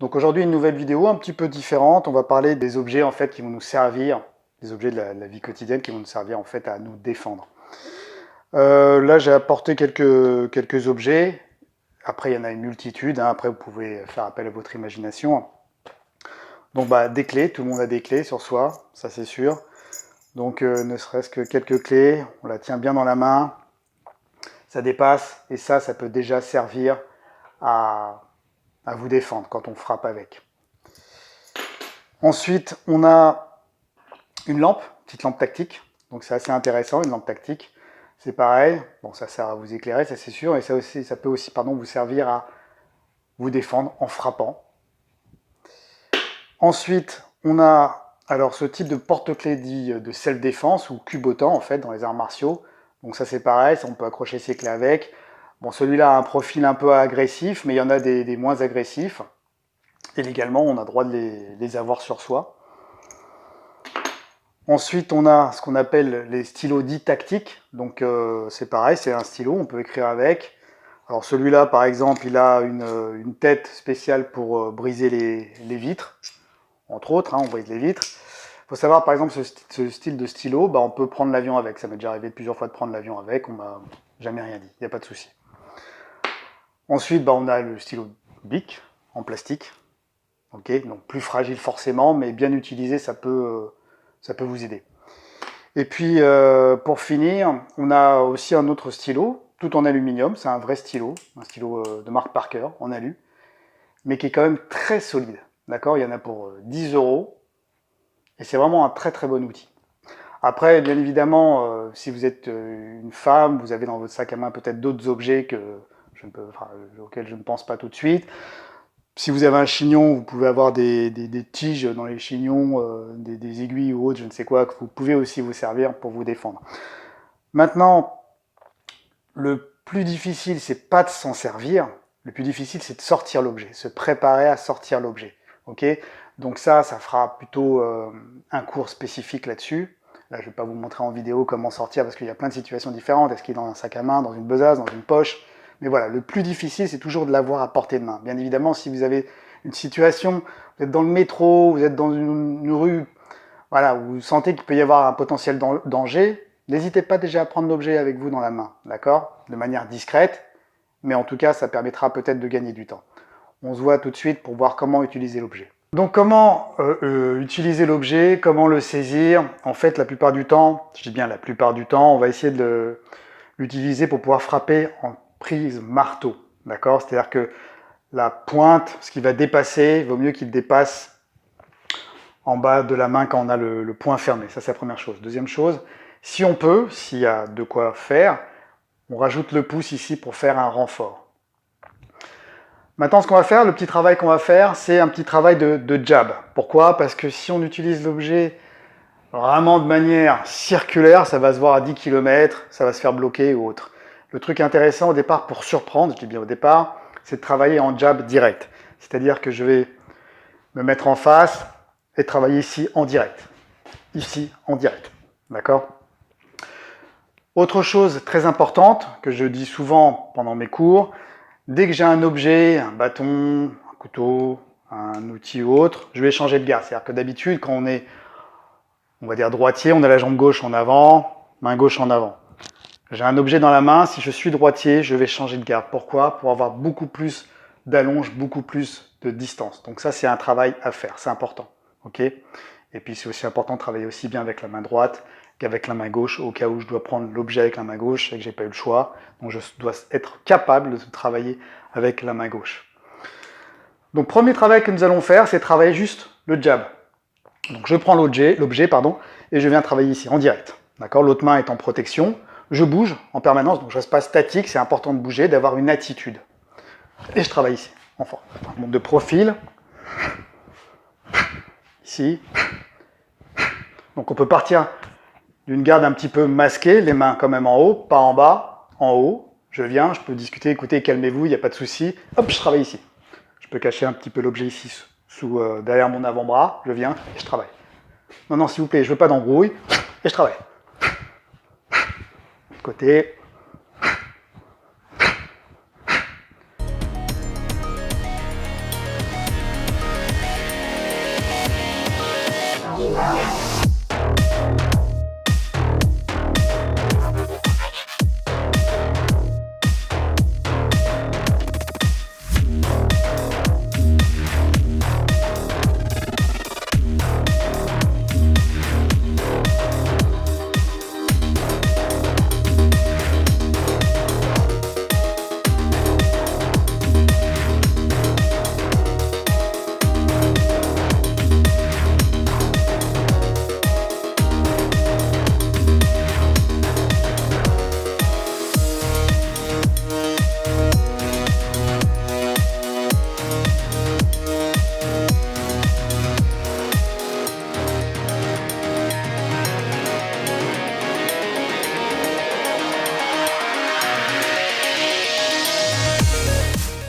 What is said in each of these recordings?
Donc aujourd'hui, une nouvelle vidéo un petit peu différente. On va parler des objets en fait qui vont nous servir, des objets de la vie quotidienne qui vont nous servir en fait à nous défendre. Là, j'ai apporté quelques objets. Après, il y en a une multitude. Après, vous pouvez faire appel à votre imagination. Donc, des clés. Tout le monde a des clés sur soi, ça c'est sûr. Donc, ne serait-ce que quelques clés. On la tient bien dans la main. Ça dépasse. Et ça peut déjà servir à vous défendre quand on frappe avec. Ensuite, on a une lampe, petite lampe tactique. Donc c'est assez intéressant, une lampe tactique. C'est pareil, bon, ça sert à vous éclairer, ça c'est sûr, et ça peut aussi vous servir à vous défendre en frappant. Ensuite, on a alors ce type de porte-clés dit de self-défense ou cubotant en fait dans les arts martiaux. Donc ça c'est pareil, on peut accrocher ses clés avec. Bon, celui-là a un profil un peu agressif, mais il y en a des moins agressifs. Et légalement, on a le droit de les avoir sur soi. Ensuite, on a ce qu'on appelle les stylos dits tactiques. Donc, c'est pareil, c'est un stylo, on peut écrire avec. Alors, celui-là, par exemple, il a une tête spéciale pour briser les vitres. Entre autres, on brise les vitres. Il faut savoir, par exemple, ce style de stylo, on peut prendre l'avion avec. Ça m'est déjà arrivé plusieurs fois de prendre l'avion avec. On m'a jamais rien dit, il n'y a pas de souci. Ensuite, on a le stylo Bic en plastique. Okay, donc plus fragile forcément, mais bien utilisé, ça peut vous aider. Et puis, pour finir, on a aussi un autre stylo, tout en aluminium. C'est un vrai stylo, un stylo de marque Parker, en alu, mais qui est quand même très solide. D'accord, il y en a pour 10 €, et c'est vraiment un très très bon outil. Après, bien évidemment, si vous êtes une femme, vous avez dans votre sac à main peut-être d'autres objets auxquels je ne pense pas tout de suite. Si vous avez un chignon, vous pouvez avoir des tiges dans les chignons, des aiguilles ou autres, je ne sais quoi, que vous pouvez aussi vous servir pour vous défendre. Maintenant, le plus difficile, c'est pas de s'en servir. Le plus difficile, c'est de sortir l'objet, se préparer à sortir l'objet. Okay, donc ça fera plutôt un cours spécifique là-dessus. Là, je ne vais pas vous montrer en vidéo comment sortir parce qu'il y a plein de situations différentes. Est-ce qu'il est dans un sac à main, dans une besace, dans une poche? Mais voilà, le plus difficile, c'est toujours de l'avoir à portée de main. Bien évidemment, si vous avez une situation, vous êtes dans le métro, vous êtes dans une rue, voilà, où vous sentez qu'il peut y avoir un potentiel danger, n'hésitez pas déjà à prendre l'objet avec vous dans la main, d'accord? De manière discrète, mais en tout cas, ça permettra peut-être de gagner du temps. On se voit tout de suite pour voir comment utiliser l'objet. Donc comment utiliser l'objet, comment le saisir? En fait, la plupart du temps, je dis bien la plupart du temps, on va essayer de l'utiliser pour pouvoir frapper en prise marteau, d'accord? C'est-à-dire que la pointe, ce qui va dépasser, il vaut mieux qu'il dépasse en bas de la main quand on a le poing fermé. Ça, c'est la première chose. Deuxième chose, si on peut, s'il y a de quoi faire, on rajoute le pouce ici pour faire un renfort. Maintenant, ce qu'on va faire, le petit travail qu'on va faire, c'est un petit travail de jab. Pourquoi? Parce que si on utilise l'objet vraiment de manière circulaire, ça va se voir à 10 km, ça va se faire bloquer ou autre. Le truc intéressant au départ pour surprendre, je dis bien au départ, c'est de travailler en jab direct. C'est-à-dire que je vais me mettre en face et travailler ici en direct. Ici en direct. D'accord? Autre chose très importante que je dis souvent pendant mes cours, dès que j'ai un objet, un bâton, un couteau, un outil ou autre, je vais changer de garde. C'est-à-dire que d'habitude, quand on est, on va dire droitier, on a la jambe gauche en avant, main gauche en avant. J'ai un objet dans la main, si je suis droitier, je vais changer de garde. Pourquoi? Pour avoir beaucoup plus d'allonge, beaucoup plus de distance. Donc ça, c'est un travail à faire, c'est important. Okay, et puis c'est aussi important de travailler aussi bien avec la main droite qu'avec la main gauche, au cas où je dois prendre l'objet avec la main gauche et que j'ai pas eu le choix. Donc je dois être capable de travailler avec la main gauche. Donc premier travail que nous allons faire, c'est travailler juste le jab. Donc je prends l'objet, et je viens travailler ici, en direct. D'accord, l'autre main est en protection. Je bouge en permanence, donc je ne reste pas statique, c'est important de bouger, d'avoir une attitude. Et je travaille ici, en forme. Je monte de profil. Ici. Donc on peut partir d'une garde un petit peu masquée, les mains quand même en haut, pas en bas, en haut. Je viens, je peux discuter, écoutez, calmez-vous, il n'y a pas de souci. Hop, je travaille ici. Je peux cacher un petit peu l'objet ici, derrière mon avant-bras. Je viens et je travaille. Non, non, s'il vous plaît, je ne veux pas d'embrouille. Et je travaille. Côté.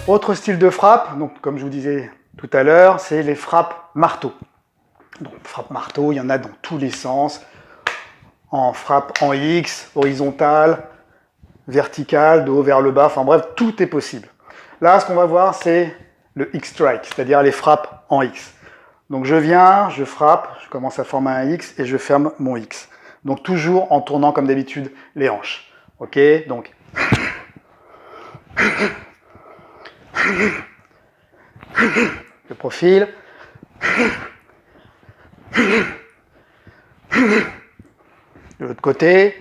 Autre style de frappe, donc comme je vous disais tout à l'heure, c'est les frappes marteau. Donc frappe marteau, il y en a dans tous les sens. En frappe en X, horizontale, verticale, de haut vers le bas, enfin bref, tout est possible. Là, ce qu'on va voir, c'est le X-strike, c'est-à-dire les frappes en X. Donc je viens, je frappe, je commence à former un X et je ferme mon X. Donc toujours en tournant comme d'habitude les hanches. Ok, donc... Le profil. De l'autre côté.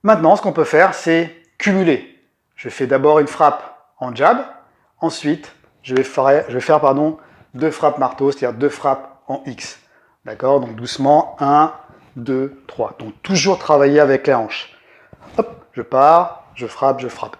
Maintenant, ce qu'on peut faire, c'est cumuler. Je fais d'abord une frappe en jab, ensuite, je vais faire deux frappes marteau, c'est-à-dire deux frappes en X. D'accord? Donc doucement, 1, 2, 3. Donc toujours travailler avec les hanches. Hop, je pars, je frappe, je frappe.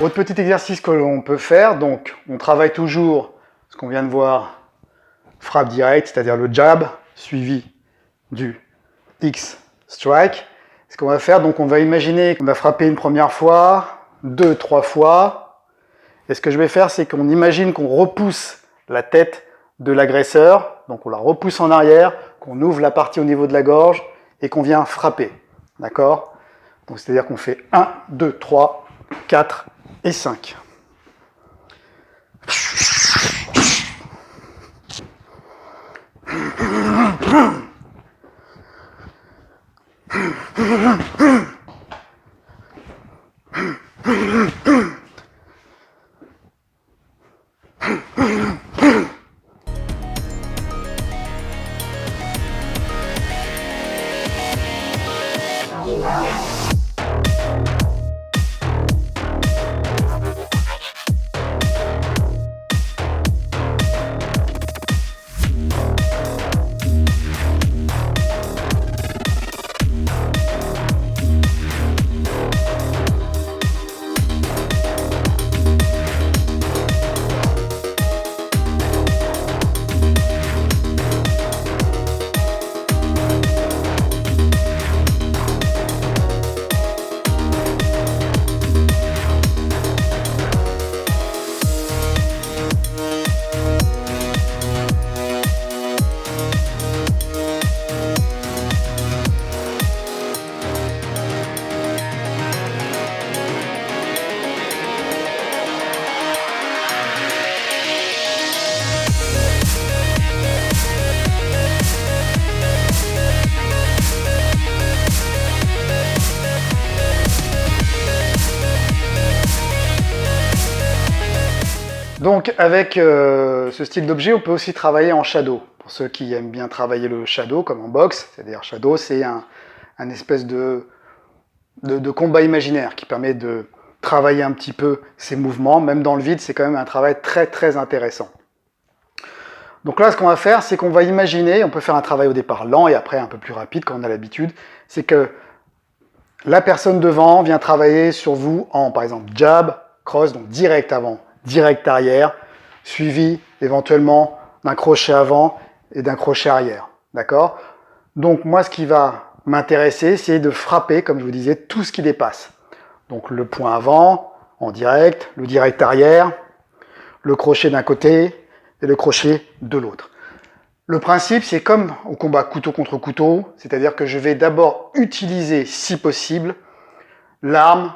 Autre petit exercice que l'on peut faire, donc on travaille toujours ce qu'on vient de voir, frappe directe, c'est-à-dire le jab, suivi du X strike. Ce qu'on va faire, donc on va imaginer qu'on va frapper une première fois, 2, 3 fois. Et ce que je vais faire, c'est qu'on imagine qu'on repousse la tête de l'agresseur, donc on la repousse en arrière, qu'on ouvre la partie au niveau de la gorge et qu'on vient frapper. D'accord? Donc c'est-à-dire qu'on fait 1, 2, 3, 4 et 5. Donc avec ce style d'objet, on peut aussi travailler en shadow. Pour ceux qui aiment bien travailler le shadow, comme en boxe, c'est-à-dire shadow, c'est un espèce de combat imaginaire qui permet de travailler un petit peu ses mouvements, même dans le vide, c'est quand même un travail très très intéressant. Donc là, ce qu'on va faire, c'est qu'on va imaginer, on peut faire un travail au départ lent et après un peu plus rapide quand on a l'habitude, c'est que la personne devant vient travailler sur vous en, par exemple, jab, cross, donc direct avant, direct arrière, suivi éventuellement d'un crochet avant et d'un crochet arrière. D'accord? Donc moi, ce qui va m'intéresser, c'est de frapper, comme je vous disais, tout ce qui dépasse. Donc le point avant, en direct, le direct arrière, le crochet d'un côté et le crochet de l'autre. Le principe, c'est comme au combat couteau contre couteau, c'est-à-dire que je vais d'abord utiliser, si possible, l'arme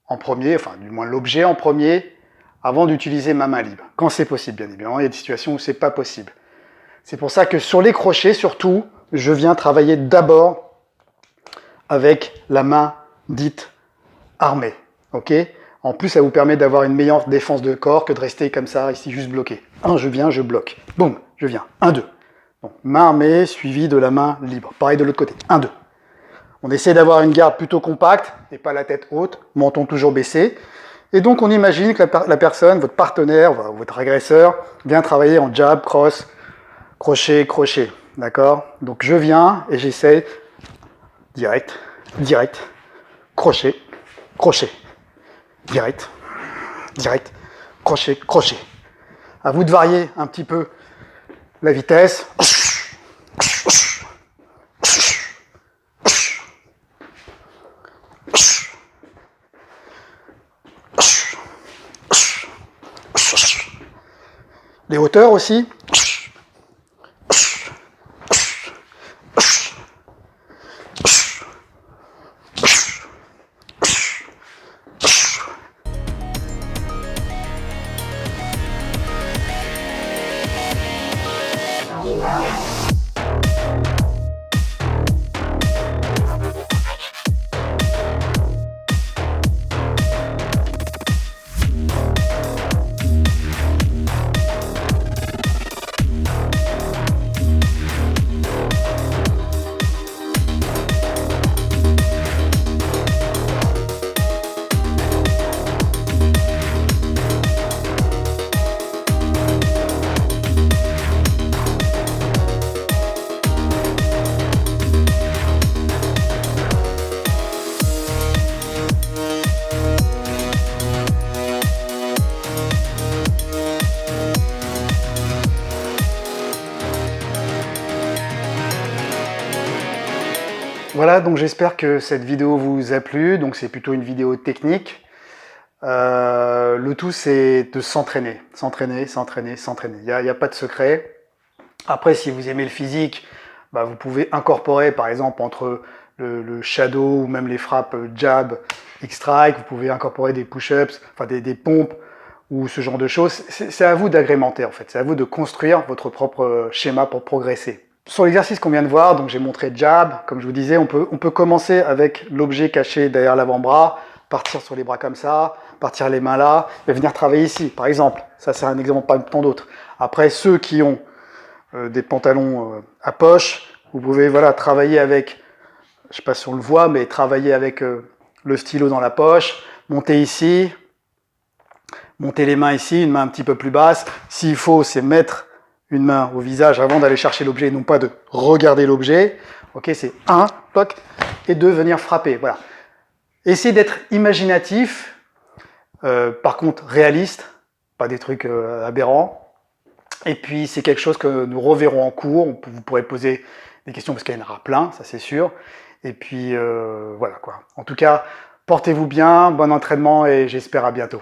en premier, enfin du moins l'objet en premier, avant d'utiliser ma main libre. Quand c'est possible, bien évidemment, il y a des situations où c'est pas possible. C'est pour ça que sur les crochets, surtout, je viens travailler d'abord avec la main dite armée. Ok? En plus, ça vous permet d'avoir une meilleure défense de corps que de rester comme ça, ici, juste bloqué. 1, je viens, je bloque. Boum, je viens. 1, 2. Donc, main armée suivie de la main libre. Pareil de l'autre côté. 1, 2. On essaie d'avoir une garde plutôt compacte et pas la tête haute, menton toujours baissé. Et donc, on imagine que la personne, votre partenaire, votre agresseur, vient travailler en jab, cross, crochet, crochet. D'accord? Donc, je viens et j'essaie direct, direct, crochet, crochet. Direct, direct, crochet, crochet. À vous de varier un petit peu la vitesse. Les hauteurs aussi. Voilà, donc j'espère que cette vidéo vous a plu. Donc c'est plutôt une vidéo technique. Le tout, c'est de s'entraîner, s'entraîner, s'entraîner, s'entraîner. Il n'y a pas de secret. Après, si vous aimez le physique, bah, vous pouvez incorporer, par exemple, entre le shadow ou même les frappes jab, X-strike, vous pouvez incorporer des push-ups, enfin des pompes ou ce genre de choses. C'est à vous d'agrémenter, en fait. C'est à vous de construire votre propre schéma pour progresser. Sur l'exercice qu'on vient de voir, donc j'ai montré jab, comme je vous disais, on peut commencer avec l'objet caché derrière l'avant-bras, partir sur les bras comme ça, partir les mains là, et venir travailler ici, par exemple. Ça, c'est un exemple parmi tant d'autres. Après, ceux qui ont des pantalons à poche, vous pouvez voilà, travailler avec, je ne sais pas si on le voit, mais travailler avec le stylo dans la poche, monter ici, monter les mains ici, une main un petit peu plus basse. S'il faut, c'est mettre une main au visage avant d'aller chercher l'objet, non pas de regarder l'objet. Ok, c'est 1, toc, et 2, venir frapper. Voilà. Essayez d'être imaginatif, par contre réaliste, pas des trucs aberrants. Et puis c'est quelque chose que nous reverrons en cours. Vous pourrez poser des questions parce qu'il y en aura plein, ça c'est sûr. Et puis voilà quoi. En tout cas, portez-vous bien, bon entraînement et j'espère à bientôt.